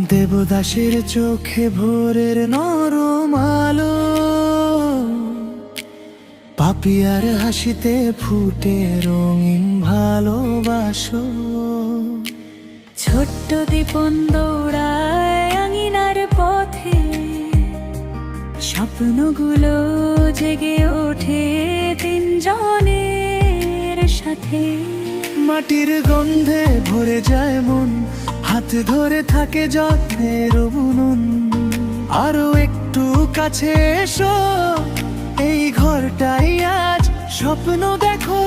দেবদাসের চোখে ভোরের নরম আলো, পাপিয়ার হাসিতে ফুটে রঙিন ভালোবাসো। ছোট্ট দীপন দৌড়ায় আঙিনার পথে, স্বপ্নগুলো জেগে ওঠে তিনজনের সাথে। মাটির গন্ধে ভরে যায় মন, হাত ধরে থাকে যত্নের বুনন। আরো একটু কাছে এসো, এই ঘরটাই আজ স্বপ্ন দেখো।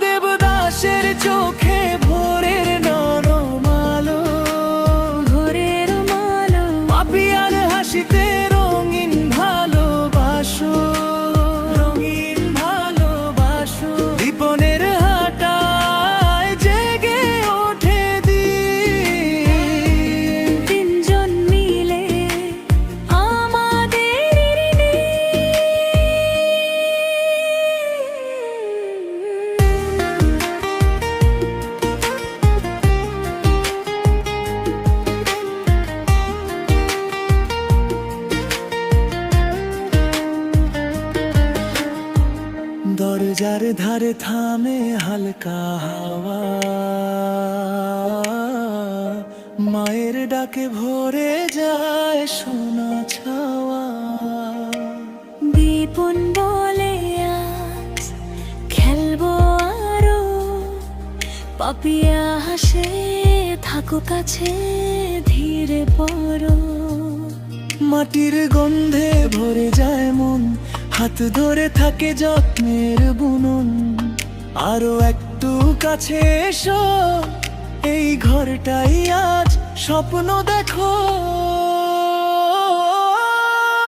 দেবদাসের চোখে ভোরের নরম আলো, ভোরের মালো, পাপিয়ার হাসিতে রঙিন ভালোবাসো, রঙিন ভালোবাসো। দীপনের হাটায় জেগে ওঠে দিন, তিনজন মিলে আমাদের ঋণী। দরজার ধারে থামে হালকা হাওয়া, মায়ের ডাকে ভরে যায় সোনা ছাওয়া। দীপন বলে আজ খেলবো আরো, পাপিয়া হাসে থাকো কাছে ধীরে পড়ো। মাটির গন্ধে ভরে যায় মন, হাত ধরে থাকে যত্নের বুনন। আরো একটু কাছে এসো, এই ঘরটাই আজ স্বপ্ন দেখো।